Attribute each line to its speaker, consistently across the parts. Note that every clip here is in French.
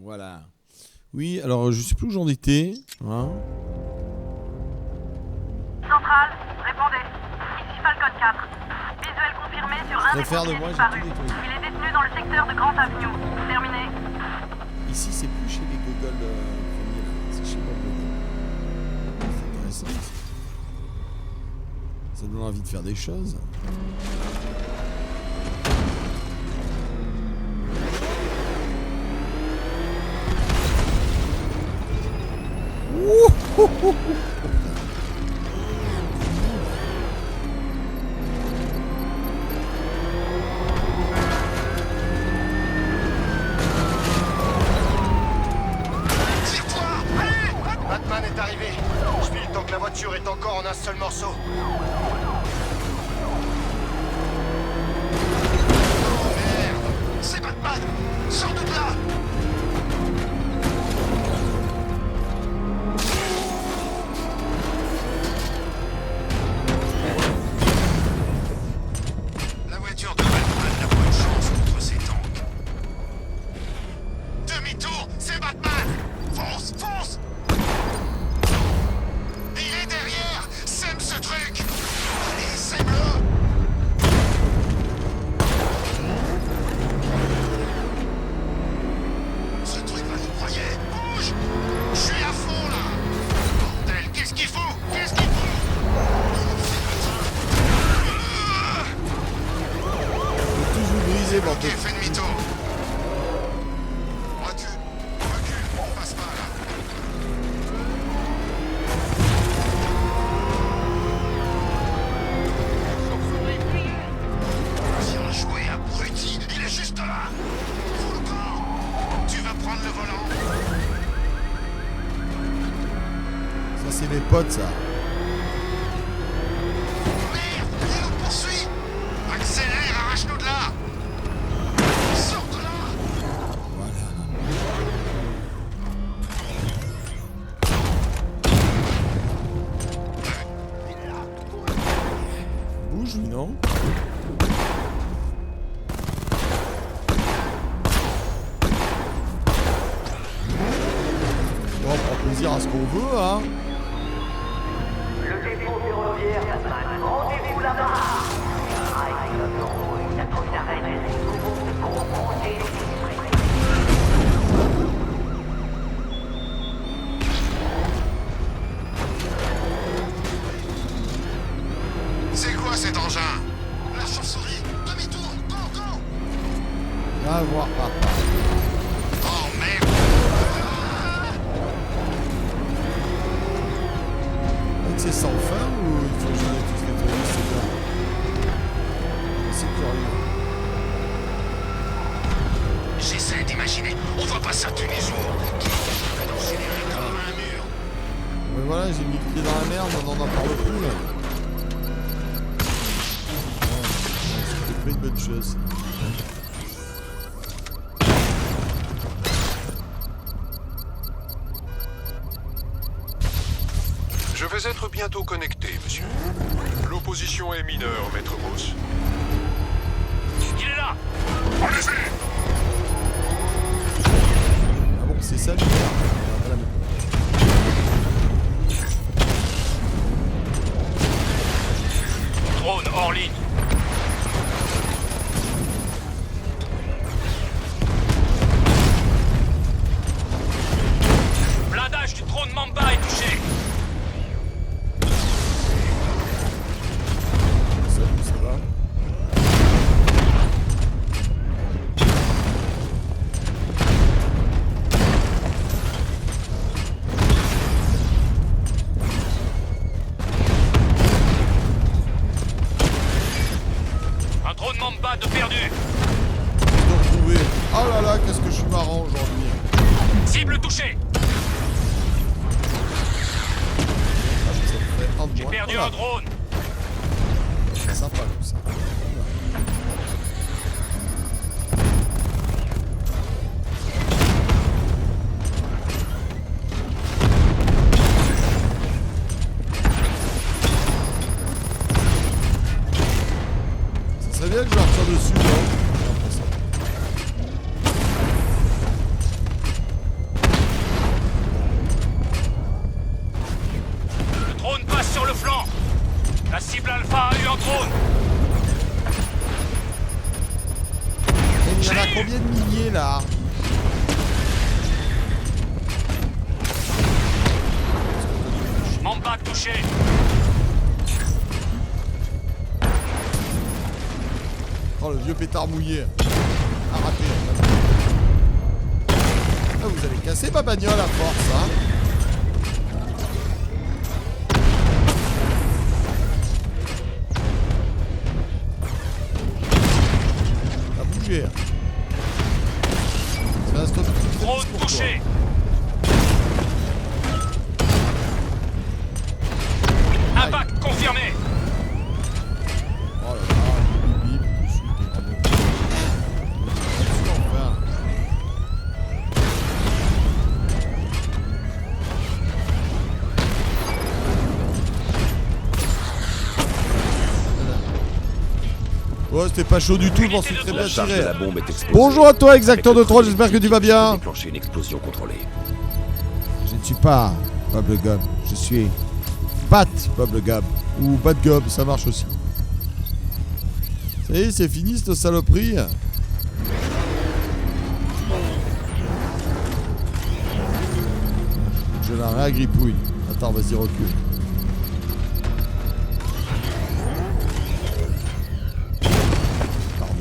Speaker 1: Voilà. Oui, alors je sais plus où j'en étais. Hein.
Speaker 2: Centrale, répondez. Ici Falcon 4. Visuel confirmé sur un des pompiers disparus. Il est détenu dans le secteur de Grand Avenue. Terminé.
Speaker 1: Ici, c'est plus chez les gogoles premiers, là. C'est chez Bob Gogol. C'est intéressant. Ça donne envie de faire des choses.
Speaker 3: Batman est arrivé. Je file tant que la voiture est encore en un seul morceau. Oh merde! C'est Batman! Sors de là! La voiture de Batman n'a pas de chance contre ces tanks. Demi-tour, c'est Batman! Fonce, fonce! Il est derrière! Sème ce truc! Allez, sème-le! Ce truc va nous broyer! Bouge! Je suis à fond, là! Bordel, qu'est-ce qu'il faut? Qu'est-ce qu'il faut?
Speaker 1: Toujours brisé,
Speaker 3: Ok,
Speaker 1: bordel.
Speaker 3: fais demi-tour. Recule, recule, on passe pas, là. Bien joué, abruti! Il est juste là! Fous le camp! Tu vas prendre le volant!
Speaker 1: Ça, c'est mes potes, ça.
Speaker 3: Merde! Il nous poursuit! Accélère, arrache-nous de là! Sors de là!
Speaker 1: Voilà. Bouge, lui, non? Bon, on prend plaisir à ce qu'on veut, hein.
Speaker 4: Le dépôt ferroviaire Batman, rendez-vous là-bas. Arrêtez le bureau, il y a trop d'arrêts, les nouveaux pour monter
Speaker 3: C'est quoi cet engin? La chauve-souris! Demi-tour! Go, go!
Speaker 1: Va voir papa.
Speaker 3: Oh merde!
Speaker 1: C'est sans fin ou il faut que j'en ai tous les trucs? C'est curieux.
Speaker 3: J'essaie d'imaginer, on voit pas ça tous les jours. Qui va nous accélérer comme un mur?
Speaker 1: Mais voilà, j'ai mis le pied dans la merde, on en parle plus là. C'était pas une bonne chose.
Speaker 5: Je vais être bientôt connecté, monsieur. L'opposition est mineure, maître Moss.
Speaker 3: Il est là!
Speaker 1: Ah bon, c'est ça le voilà,
Speaker 3: Drone hors ligne. Blindage du drone Mamba est touché.
Speaker 1: ça va.
Speaker 3: Un drone Mamba de perdu.
Speaker 1: Je dois retrouver. Oh là là, qu'est-ce que je suis marrant aujourd'hui.
Speaker 3: Cible touchée.
Speaker 1: Ah, ça me fait un de
Speaker 3: J'ai
Speaker 1: moins.
Speaker 3: perdu
Speaker 1: Voilà.
Speaker 3: un drone.
Speaker 1: C'est sympa comme ça. Ça serait bien que je retire dessus, non? vieux pétard mouillé. Ah, raté. Ah, vous allez casser ma bagnole à force, hein. Ça a bougé. Ça reste tout
Speaker 6: Road touché. Impact confirmé.
Speaker 1: Oh là là, bip bip, dessus, t'es vraiment. Enfin. Oh, c'était pas chaud du tout, je m'en suis très bien
Speaker 7: La charge de
Speaker 1: tiré.
Speaker 7: la bombe est explosée.
Speaker 1: Bonjour à toi, Exacteur de 3, j'espère que tu vas
Speaker 7: Je
Speaker 1: bien.
Speaker 7: vais déclencher une explosion contrôlée.
Speaker 1: Je ne suis pas Bubblegum, je suis Bat Bubblegum. Ou Batgum, ça marche aussi. Ça y est, c'est fini cette saloperie. Je la réagripouille. Attends, vas-y, recule. Pardon.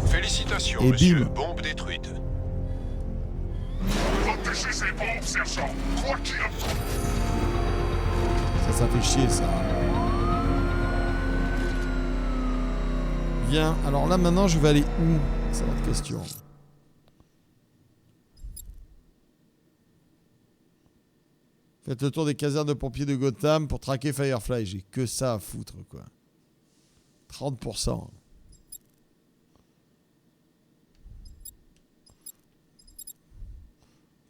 Speaker 5: Félicitations,
Speaker 1: Et
Speaker 5: monsieur.
Speaker 1: bim.
Speaker 5: Bombe détruite.
Speaker 3: Protégez ces bombes, sergent. Quoi qu'il en soit.
Speaker 1: Ça fait chier, ça. Bien, alors là, maintenant, je vais aller où? C'est votre question. Faites le tour des casernes de pompiers de Gotham pour traquer Firefly. J'ai que ça à foutre, quoi. 30%.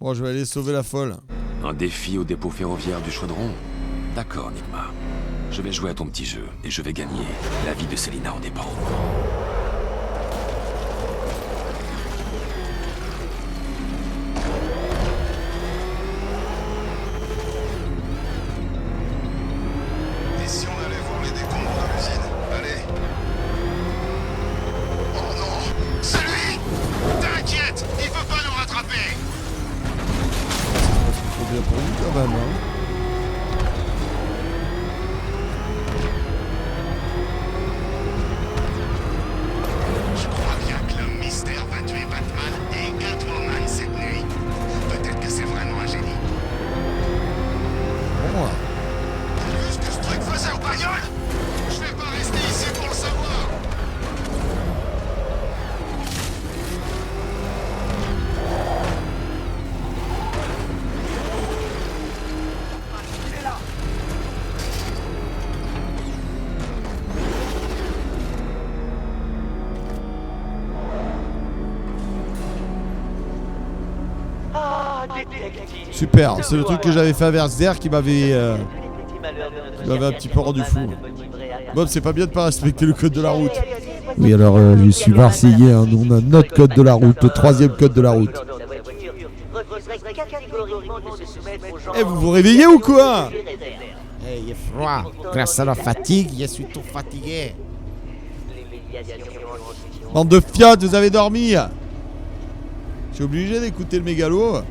Speaker 1: Bon, je vais aller sauver la folle.
Speaker 7: Un défi au dépôt ferroviaire du Chaudron. D'accord, Nigma. Je vais jouer à ton petit jeu et je vais gagner. La vie de Selina en dépend.
Speaker 3: Et si on allait voir les décombres de l'usine? Allez. Oh non! C'est lui! T'inquiète! Il peut pas nous rattraper!
Speaker 1: C'est trop bien pour vous, quand même, hein.
Speaker 3: Je crois bien que l'homme mystère va tuer Batman et Catwoman cette nuit. Peut-être que c'est vraiment un génie.
Speaker 1: Bon, là.
Speaker 3: T'as vu ce que ce truc faisait aux bagnoles? Je vais pas rester ici pour le savoir.
Speaker 4: Ah, détective.
Speaker 1: Super, c'est le truc que j'avais fait à Berserk qui m'avait un petit peu rendu fou. Bob, c'est pas bien de pas respecter le code de la route. Oui, alors je suis marseillais, hein, nous on a notre code de la route, le 3e code de la route. Eh, vous vous réveillez ou quoi? Eh, il est froid. Grâce à la fatigue, je suis tout fatigué. Bande de fiottes, vous avez dormi? Je suis obligé d'écouter le mégalo. Ah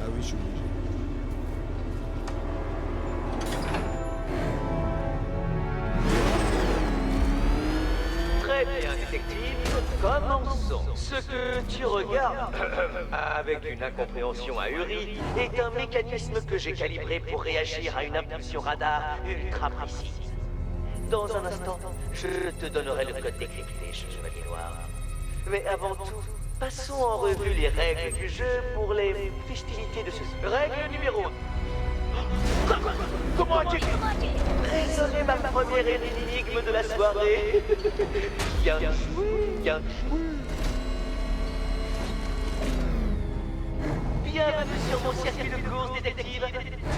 Speaker 1: oui, je suis obligé.
Speaker 4: Très bien, détective. Commençons. Ce que tu regardes, avec une incompréhension ahurrie, est un mécanisme que j'ai calibré pour réagir à une impulsion radar ultra précise. Dans un instant, je te donnerai le code décrypté, chevalier noir. Mais avant tout, passons en revue les règles du jeu pour les festivités de ce... Règle numéro 1. Comment as-tu résolu ma première énigme de la soirée? Bien joué, bien joué. Bienvenue sur mon circuit de course, détective.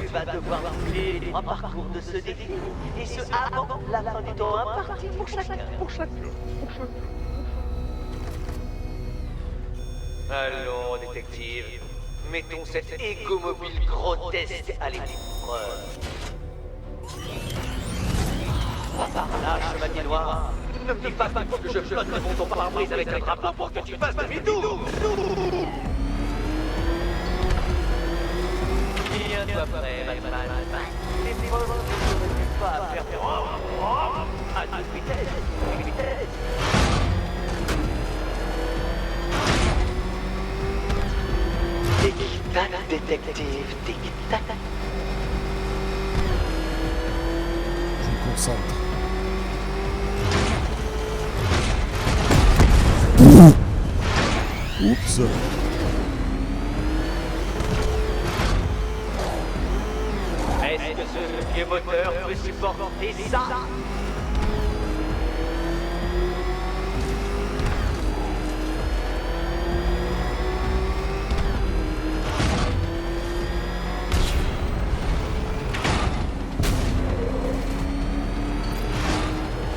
Speaker 4: Tu vas devoir boucler les 3 parcours de ce défi, et ce avant la fin du temps imparti pour chacun. Allons, détective. Mettons cet égomobile grotesque à l'épreuve. pas par là, chevalier noir. Ne me dis pas qu'il faut que je flotte devant ton pare-brise avec un drapeau pour que tu fasses demi-tour. Tiens-toi prêt, Batman. Les preuves ne t'aurais pas à faire à toute vitesse. Tic-tac, détective, tic-tac.
Speaker 1: Je me concentre. Oups.
Speaker 4: Est-ce que ce vieux moteur peut supporter ça?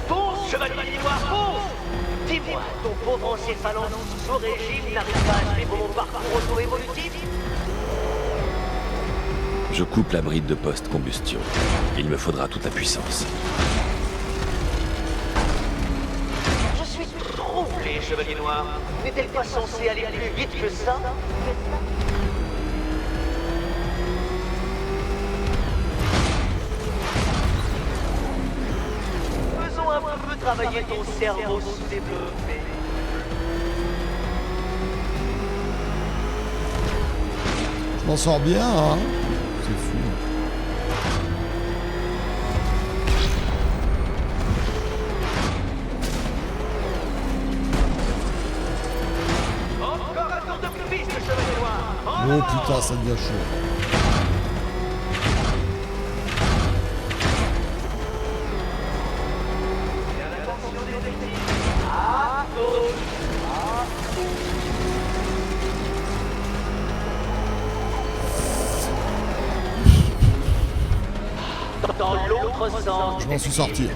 Speaker 4: Fonce, chevalier noir, fonce! Dis-moi, ton pauvre encéphalon sous régime n'arrive pas à suivre mon parcours auto-évolutif?
Speaker 7: Je coupe la bride de post-combustion. Il me faudra toute la puissance.
Speaker 4: Je suis troublé, chevalier noir. N'est-elle pas censée aller plus vite que ça? Faisons un peu travailler ton cerveau sous-développé.
Speaker 1: Je m'en sors bien, hein. C'est fou.
Speaker 4: Encore un tour de piste, chevalier noir.
Speaker 1: Oh putain, ça devient chaud.
Speaker 4: Dans l'autre sens.
Speaker 1: Je m'en suis sorti.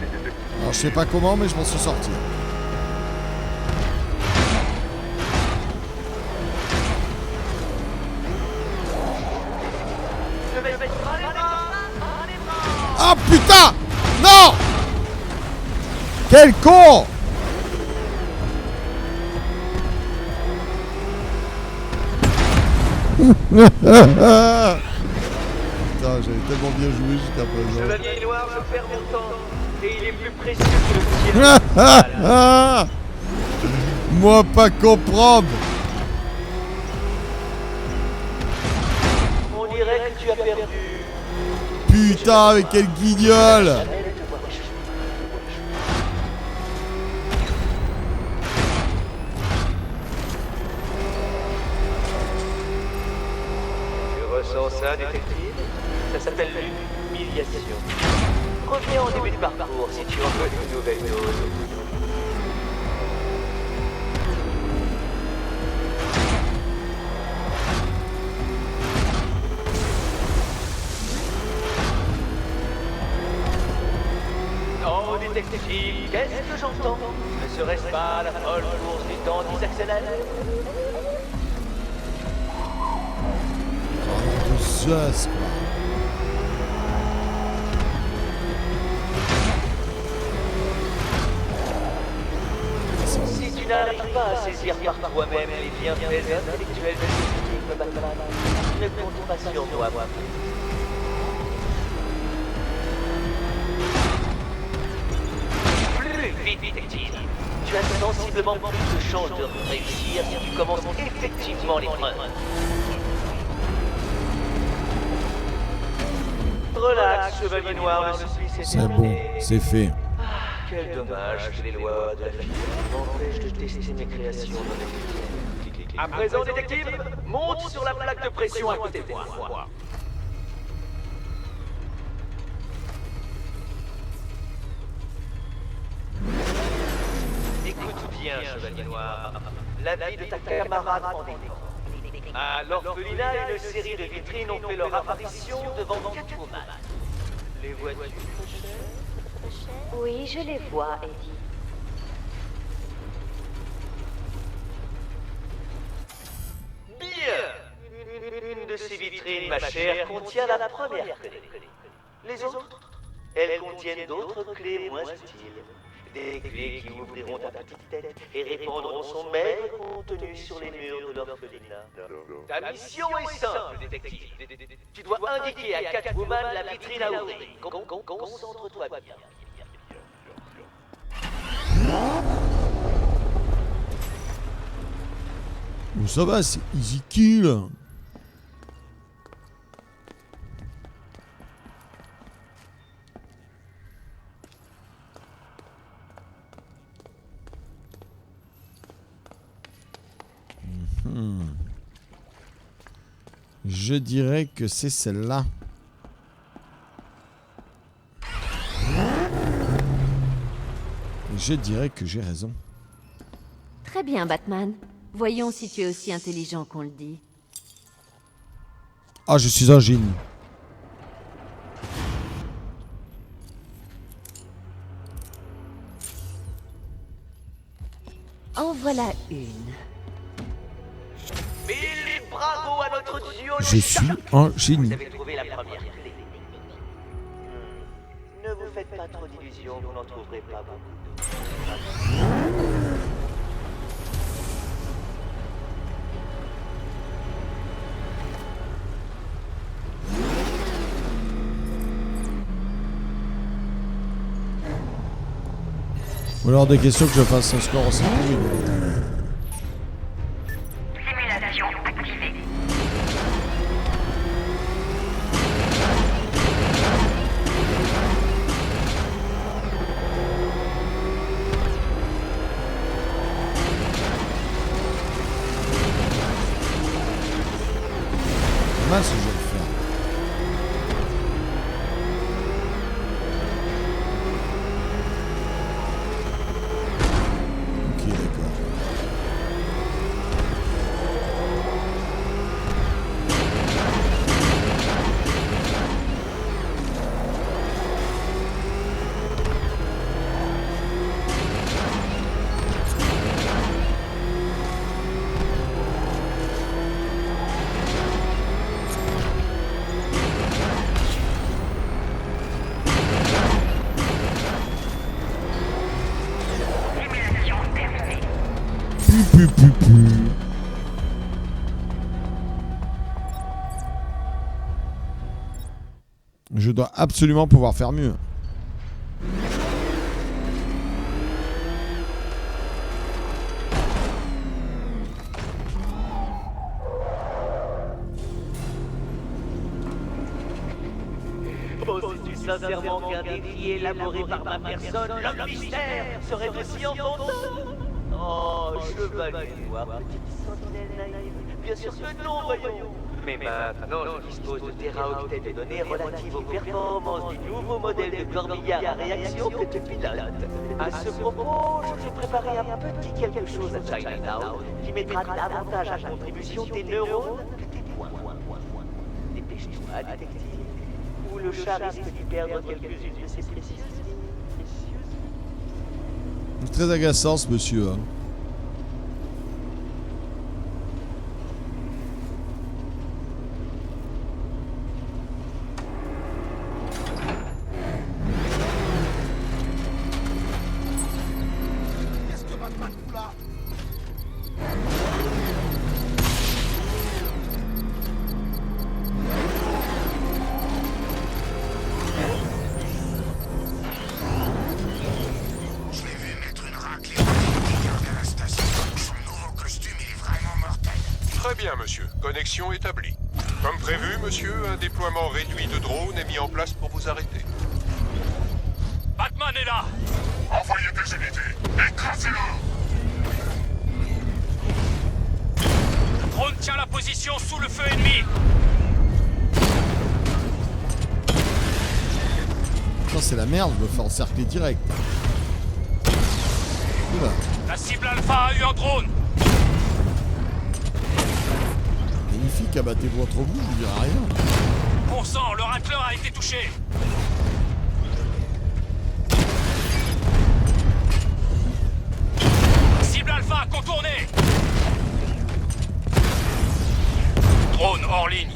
Speaker 1: Alors je sais pas comment, mais je m'en suis sorti.
Speaker 4: Je vais mettre les bras.
Speaker 1: Ah putain! Non! Quel con! Putain, j'avais tellement bien joué jusqu'à présent.
Speaker 4: Chevalier noir, je perds mon temps. Et il est plus précieux que le tien.
Speaker 1: Moi pas comprendre.
Speaker 4: On dirait que tu as perdu.
Speaker 1: Putain, avec quel guignol!
Speaker 4: Tu ressens ça, détective? Ça s'appelle l'humiliation. Reviens au début du parcours si tu en veux une nouvelle dose. Oh, détective, qu'est-ce que j'entends? Ne serait-ce pas la folle course du temps qui s'accélère?
Speaker 1: Oh, de Zeus, quoi.
Speaker 4: Si tu n'arrives pas à saisir par toi-même les bienfaits intellectuels de ce Batman, ne compte pas sur moi. Plus vite, détective. Tu as sensiblement plus de chances de réussir si tu commences effectivement l'épreuve. Relax, chevalier noir, le supplice est
Speaker 1: C'est bon,
Speaker 4: terminé.
Speaker 1: c'est fait.
Speaker 4: Quel dommage que les lois de la physique m'empêchent de tester mes créations dans les films. À présent, détective, monte sur la plaque de pression à côté de moi. Écoute bien, chevalier noir. La vie de ta camarade en dépend. À l'orphelinat, une série de vitrines ont fait leur apparition devant Catwoman. Les vois-tu, Crochet?
Speaker 8: Oui, je les vois, Eddie.
Speaker 4: Bien! Une de ces vitrines, ma chère, contient la première clé. Les autres, Elles contiennent d'autres clés moins subtiles. Des clés qui ouvriront ta petite tête et répandront son maigre contenu sur les murs de l'orphelinat. Ta mission est simple, détective. Tu dois indiquer à Catwoman la vitrine à ouvrir. Concentre-toi bien.
Speaker 1: Bon, ça va, c'est easy kill. Je dirais que c'est celle-là. Je dirais que j'ai raison.
Speaker 8: Très bien, Batman. Voyons si tu es aussi intelligent qu'on le dit.
Speaker 1: Ah, je suis un génie.
Speaker 8: En voilà une.
Speaker 4: Mille bravo à notre duo.
Speaker 1: Je suis un génie.
Speaker 4: Vous avez trouvé la première clé. Ne vous faites pas trop d'illusions, vous n'en trouverez pas beaucoup.
Speaker 1: Ou alors des questions que je fasse un score aussi.
Speaker 2: Simulation activée.
Speaker 1: Mal si je vais le faire. Ok, d'accord.
Speaker 2: Simulation terminée.
Speaker 1: Je dois absolument pouvoir faire mieux.
Speaker 4: Penses-tu sincèrement qu'un défi élaboré par ma personne, l'homme mystère, serait aussi enfantin? Oh, chevalier noir, petite sentinelle naïve. Bien sûr que non, voyons. Mais maintenant, je dispose de téraoctets de données relatives aux performances du nouveau modèle de corbillard à réaction que tu pilotes. À ce propos, je t'ai préparé un petit quelque chose à Chinatown qui mettra davantage à contribution tes neurones que tes points. Dépêche-toi, détective, ou le chat risque d'y perdre quelques-unes de ses précisions.
Speaker 1: C'est très agaçant ce monsieur. Hein.
Speaker 3: Je l'ai vu mettre une raclée au garde à la station. Son nouveau costume, il est vraiment mortel.
Speaker 5: Très bien, monsieur. Connexion établie. Comme prévu, monsieur, un déploiement réduit de drones est mis en place pour vous arrêter.
Speaker 6: Batman est là.
Speaker 3: Envoyez des unités. Écrasez-le.
Speaker 6: Drone tient la position sous le feu ennemi.
Speaker 1: Putain, c'est la merde, je me fais encercler direct. Oula.
Speaker 6: La cible Alpha a eu un drone.
Speaker 1: Magnifique, abattez-vous entre vous, je vous dirai rien.
Speaker 6: Bon sang, le Rattler a été touché. Cible Alpha contournée. Drone hors ligne.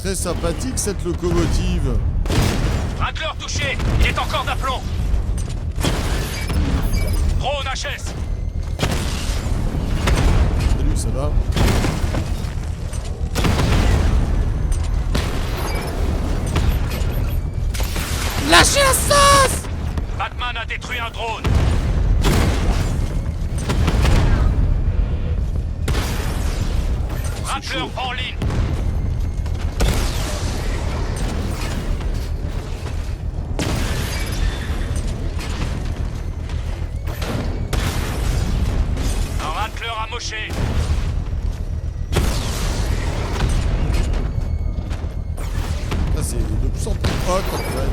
Speaker 1: Très sympathique cette locomotive.
Speaker 6: Rattler touché. Il est encore d'aplomb. Drone HS.
Speaker 1: Salut, ça va? Lâchez la sauce!
Speaker 6: Batman a détruit un drone. Rattler en ligne. Un Rattler amoché.
Speaker 1: Ça c'est de plus en plus hot en fait.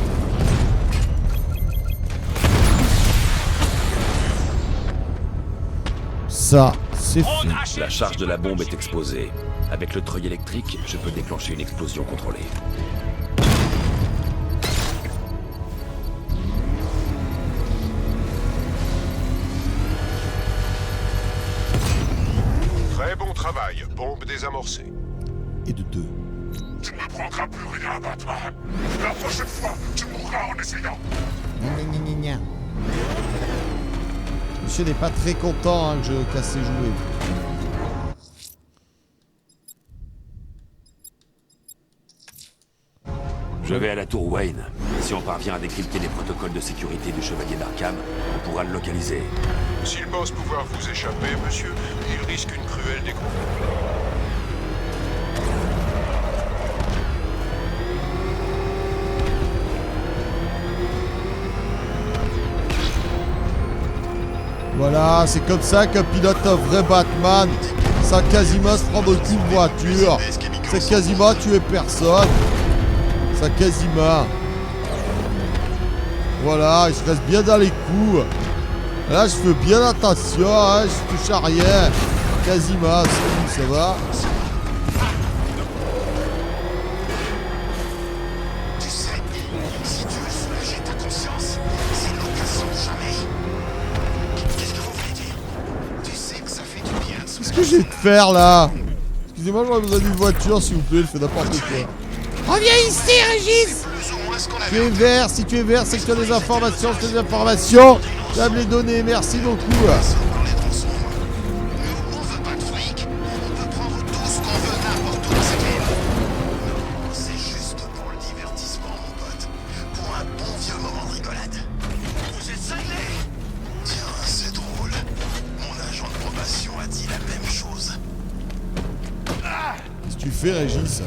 Speaker 1: Ça, c'est
Speaker 6: Drone
Speaker 1: fait.
Speaker 6: HS.
Speaker 7: La charge de la bombe est exposée. Avec le treuil électrique, je peux déclencher une explosion contrôlée.
Speaker 5: Très bon travail, bombe désamorcée.
Speaker 1: Et de 2.
Speaker 3: Tu ne m'apprendras plus rien, Batman. La prochaine fois, tu mourras en essayant.
Speaker 1: Monsieur n'est pas très content hein, que je casse ses jouets.
Speaker 7: Je vais à la tour Wayne. Si on parvient à décrypter les protocoles de sécurité du Chevalier d'Arkham, on pourra le localiser.
Speaker 5: S'il pense pouvoir vous échapper, monsieur, il risque une cruelle découverte.
Speaker 1: Voilà, c'est comme ça qu'un pilote un vrai Batman, sans quasiment se prendre aucune voiture, c'est quasiment tuer personne, ça quasiment. Voilà, je reste bien dans les coups. Là, je fais bien attention, hein, je touche à rien, quasiment, ça va.
Speaker 3: Tu sais, si tu veux soulager ta conscience, c'est l'occasion de jamais. Qu'est-ce que vous voulez dire? Tu sais que ça fait du bien de
Speaker 1: Qu'est-ce que j'ai de faire là? Excusez-moi, j'aurais besoin d'une voiture s'il vous plaît, il fait n'importe quoi. Reviens ici, Régis!
Speaker 3: plus ou moins ce qu'on
Speaker 1: Tu
Speaker 3: avait.
Speaker 1: es vert, si tu es vert, c'est que tu as des informations, je te des informations. Tu vas me les donner, merci beaucoup.
Speaker 3: Dans les tronçons. Nous, on veut pas de fric. On peut prendre tout ce qu'on veut n'importe où dans cette ville. Non, c'est juste pour le divertissement, mon pote. Pour un bon vieux moment de rigolade. Vous êtes cinglés? Tiens, c'est drôle. Mon agent de probation a dit la même chose.
Speaker 1: Qu'est-ce que tu fais, Régis?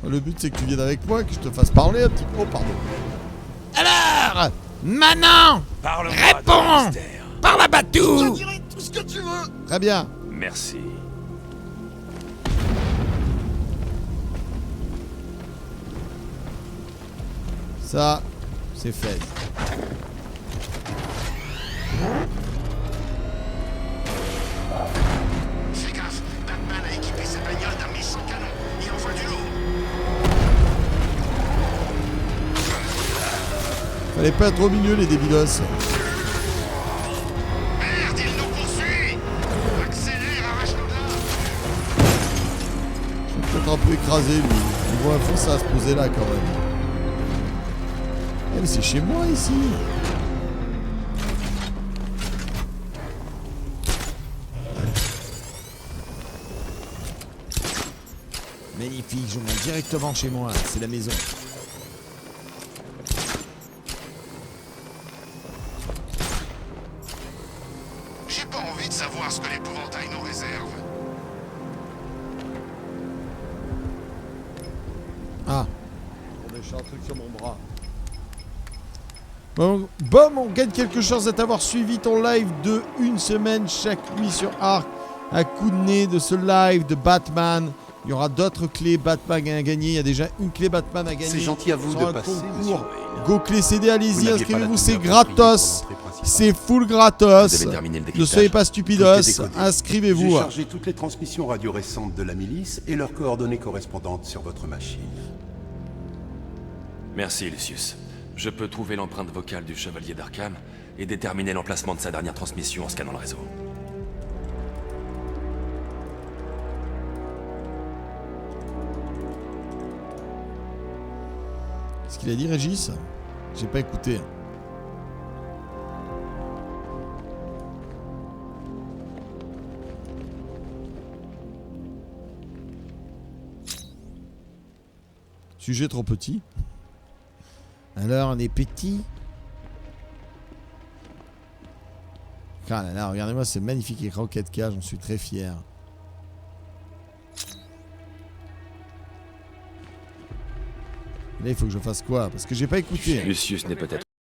Speaker 1: Le but, c'est que tu viennes avec moi, que je te fasse parler un petit peu. Oh, pardon. Alors, maintenant, réponds! Parle à Batou!
Speaker 3: Tout ce que tu veux.
Speaker 1: Très bien.
Speaker 7: Merci.
Speaker 1: Ça, c'est fait.
Speaker 3: Fais gaffe, Batman a équipé sa bagnole d'un méchant canon. Il envoie du lourd.
Speaker 1: Fallait pas être au milieu, les débilos.
Speaker 3: Merde, il nous poursuit. Accélère, arrache-nous de là.
Speaker 1: Je suis peut-être un peu écrasé, lui. Niveau info, ça va se poser là, quand même. Eh, mais c'est chez moi, ici. Magnifique, je monte directement chez moi. C'est la maison.
Speaker 3: J'ai pas envie de savoir ce que l'épouvantail nous réserve.
Speaker 1: Ah. Bon, j'ai un truc sur mon bras. Bon, on gagne quelque chose à t'avoir suivi ton live de une semaine chaque nuit sur Arc. Un coup de nez de ce live de Batman. Il y aura d'autres clés Batman à gagner. Il y a déjà une clé Batman à gagner.
Speaker 9: C'est gentil à vous
Speaker 1: Sur
Speaker 9: de
Speaker 1: un
Speaker 9: passer,
Speaker 1: concours.
Speaker 9: monsieur Wayne.
Speaker 1: Go clé CD, allez-y,
Speaker 9: Vous n'aviez pas
Speaker 1: inscrivez-vous,
Speaker 9: la
Speaker 1: c'est
Speaker 9: teneur de
Speaker 1: gratos.
Speaker 9: l'entrée principale.
Speaker 1: C'est full gratos.
Speaker 7: Vous avez terminé le
Speaker 1: Ne
Speaker 7: décryptage.
Speaker 1: soyez pas stupidos.
Speaker 9: Tout est décodé. J'ai
Speaker 1: Inscrivez-vous.
Speaker 9: chargé toutes les transmissions radio récentes de la milice et leurs coordonnées correspondantes sur votre machine.
Speaker 7: Merci, Lucius. Je peux trouver l'empreinte vocale du Chevalier d'Arkham et déterminer l'emplacement de sa dernière transmission en scannant le réseau.
Speaker 1: Qu'est-ce qu'il a dit, Régis? J'ai pas écouté. Sujet trop petit. Alors, on est petit. Ah là là, regardez-moi, c'est magnifique écran 4K, j'en suis très fier. Là, il faut que je fasse quoi? Parce que j'ai pas écouté.
Speaker 7: Lucius n'est peut-être